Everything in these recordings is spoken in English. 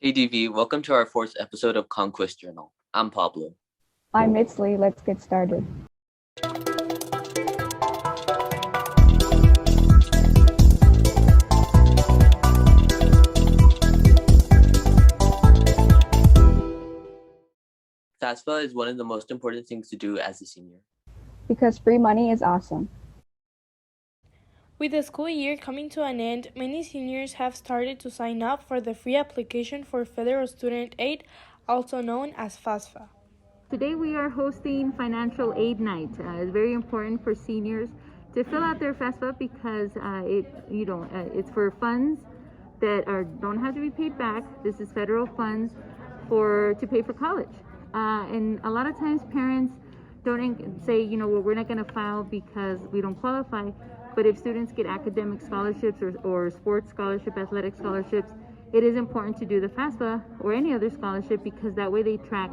Hey DV, welcome to our fourth episode of Conquest Journal. I'm Pablo. I'm Mitsley. Let's get started. FAFSA is one of the most important things to do as a senior. Because free money is awesome. With the school year coming to an end, many seniors have started to sign up for the free application for Federal Student Aid, also known as FAFSA. Today we are hosting Financial Aid Night. It's very important for seniors to fill out their FAFSA because it's for funds that don't have to be paid back. This is federal funds to pay for college. And a lot of times parents don't say, we're not going to file because we don't qualify. But if students get academic scholarships or sports scholarship, athletic scholarships, it is important to do the FAFSA or any other scholarship because that way they track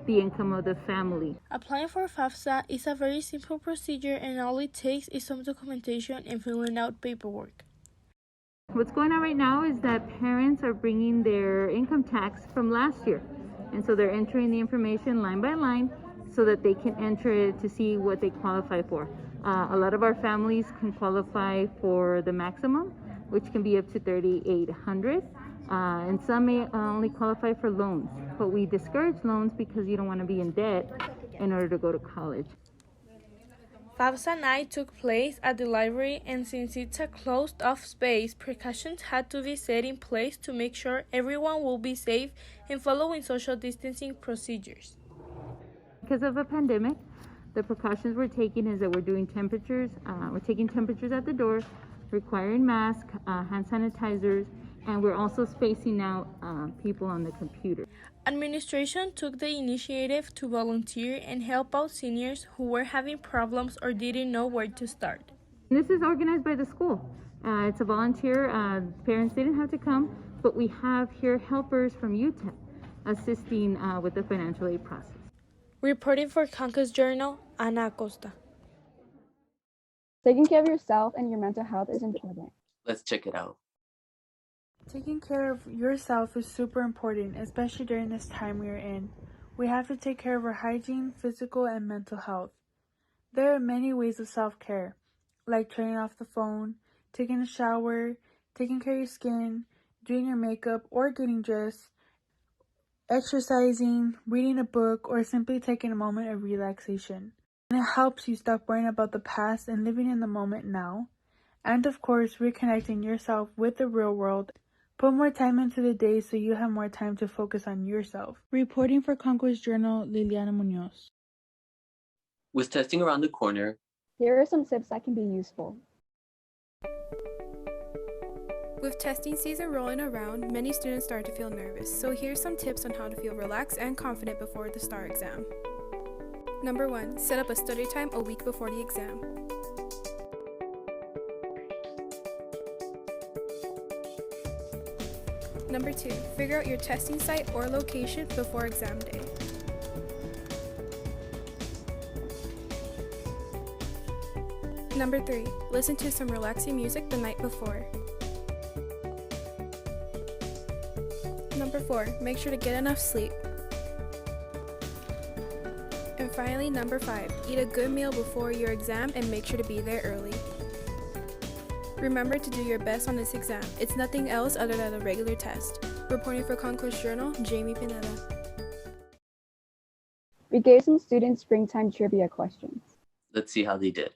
the income of the family. Applying for FAFSA is a very simple procedure and all it takes is some documentation and filling out paperwork. What's going on right now is that parents are bringing their income tax from last year. And so they're entering the information line by line so that they can enter it to see what they qualify for. A lot of our families can qualify for the maximum, which can be up to $3,800. And some may only qualify for loans, but we discourage loans because you don't want to be in debt in order to go to college. FAFSA Night took place at the library, and since it's a closed-off space, precautions had to be set in place to make sure everyone will be safe and following social distancing procedures. Because of a pandemic, the precautions we're taking is that we're doing temperatures. We're taking temperatures at the door, requiring masks, hand sanitizers, and we're also spacing out people on the computer. Administration took the initiative to volunteer and help out seniors who were having problems or didn't know where to start. This is organized by the school. It's a volunteer. Parents didn't have to come, but we have here helpers from UTEP assisting with the financial aid process. Reporting for Conquest Journal, Ana Acosta. Taking care of yourself and your mental health is important. Let's check it out. Taking care of yourself is super important, especially during this time we are in. We have to take care of our hygiene, physical, and mental health. There are many ways of self-care, like turning off the phone, taking a shower, taking care of your skin, doing your makeup or getting dressed, exercising, reading a book, or simply taking a moment of relaxation. And it helps you stop worrying about the past and living in the moment now. And of course, reconnecting yourself with the real world. Put more time into the day so you have more time to focus on yourself. Reporting for Conquest Journal, Liliana Munoz. With testing around the corner, Here are some tips that can be useful. With testing season rolling around, many students start to feel nervous, so here's some tips on how to feel relaxed and confident before the STAR exam. Number 1. Set up a study time a week before the exam. Number 2. Figure out your testing site or location before exam day. Number 3. Listen to some relaxing music the night before. Number 4. Make sure to get enough sleep. And finally, number 5. Eat a good meal before your exam and make sure to be there early. Remember to do your best on this exam. It's nothing else other than a regular test. Reporting for Conquest Journal, Jamie Pineda. We gave some students springtime trivia questions. let's see how they did.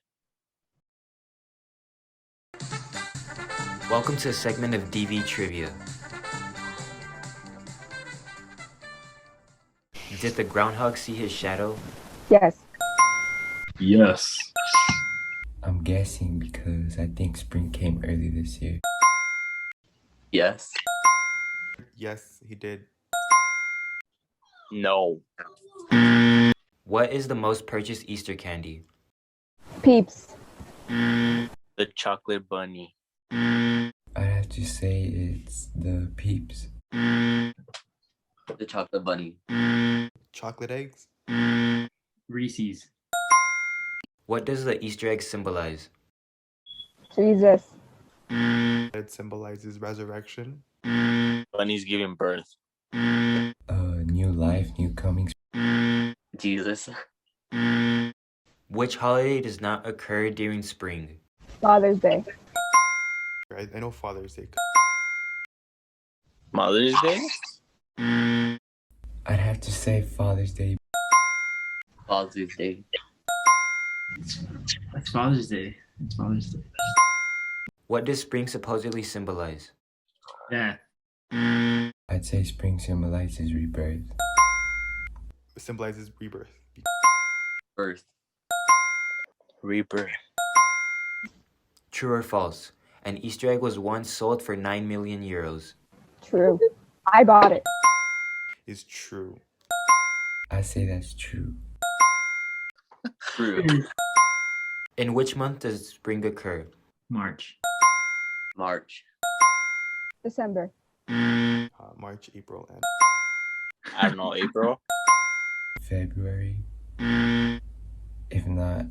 Welcome to a segment of DV Trivia. Did the groundhog see his shadow? Yes. Yes. I'm guessing because I think spring came early this year. Yes. Yes, he did. No. What is the most purchased Easter candy? Peeps. The chocolate bunny. I'd have to say it's the Peeps. The chocolate bunny. Chocolate eggs? Reese's. What does the Easter egg symbolize? Jesus. It symbolizes resurrection. Bunny's giving birth. New life, new comings. Jesus. Which holiday does not occur during spring? Father's Day. I know Father's Day. Mother's Day? I'd have to say Father's Day. Father's Day. It's Father's Day. It's Father's Day. What does spring supposedly symbolize? Yeah. I'd say spring symbolizes rebirth. It symbolizes rebirth. Birth. Rebirth. True or false? An Easter egg was once sold for 9 million euros. True. I bought it. Is true. I say that's true. True. In which month does spring occur? March. March. December. March, April, and I don't know, April. February. If not,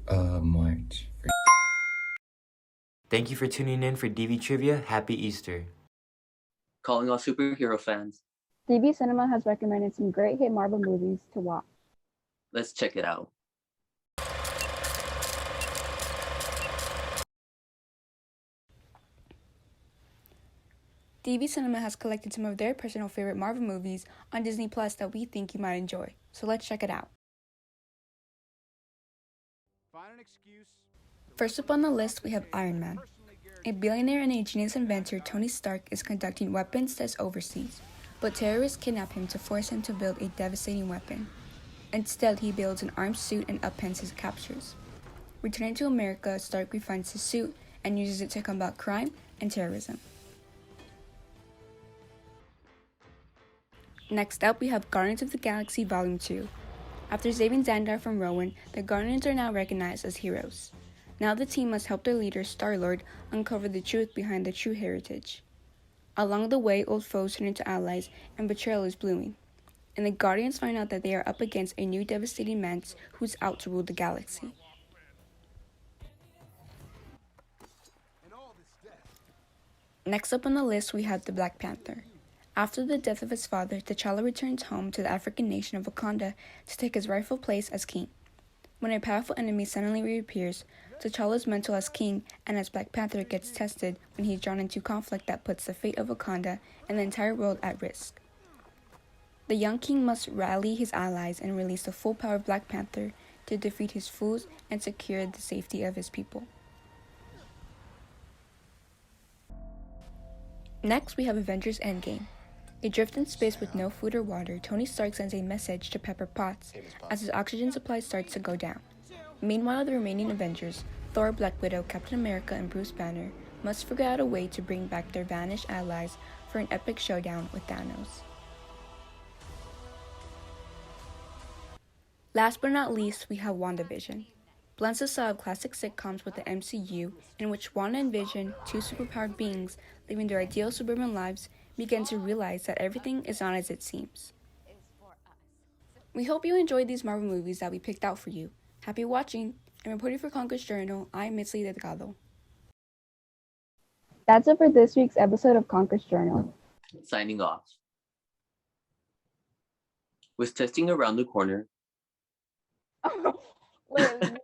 March. Thank you for tuning in for DV Trivia. Happy Easter. Calling all superhero fans. DB Cinema has recommended some great hit Marvel movies to watch. Let's check it out. DB Cinema has collected some of their personal favorite Marvel movies on Disney Plus that we think you might enjoy. So let's check it out. First up on the list, we have Iron Man. A billionaire and a genius inventor, Tony Stark is conducting weapons tests overseas, but terrorists kidnap him to force him to build a devastating weapon. Instead, he builds an armed suit and upends his captures. Returning to America, Stark refines his suit and uses it to combat crime and terrorism. Next up, we have Guardians of the Galaxy Volume 2. After saving Xandar from Rowan, the Guardians are now recognized as heroes. Now the team must help their leader, Star-Lord, uncover the truth behind the true heritage. Along the way, old foes turn into allies and betrayal is blooming. And the Guardians find out that they are up against a new devastating menace who's out to rule the galaxy. Next up on the list, we have the Black Panther. After the death of his father, T'Challa returns home to the African nation of Wakanda to take his rightful place as king. When a powerful enemy suddenly reappears, T'Challa's mental as king and as Black Panther gets tested when he's drawn into conflict that puts the fate of Wakanda and the entire world at risk. The young king must rally his allies and release the full power of Black Panther to defeat his foes and secure the safety of his people. Next, we have Avengers Endgame. Adrift in space with no food or water, Tony Stark sends a message to Pepper Potts as his oxygen supply starts to go down. Meanwhile, the remaining Avengers, Thor, Black Widow, Captain America, and Bruce Banner, must figure out a way to bring back their vanished allies for an epic showdown with Thanos. Last but not least, we have WandaVision. Blends the style of classic sitcoms with the MCU, in which Wanda and Vision, two superpowered beings living their ideal suburban lives, begin to realize that everything is not as it seems. We hope you enjoyed these Marvel movies that we picked out for you. Happy watching, and reporting for Conquest Journal, I'm Mitzi Delgado. That's it for this week's episode of Conquest Journal. Signing off. With testing around the corner. Wait.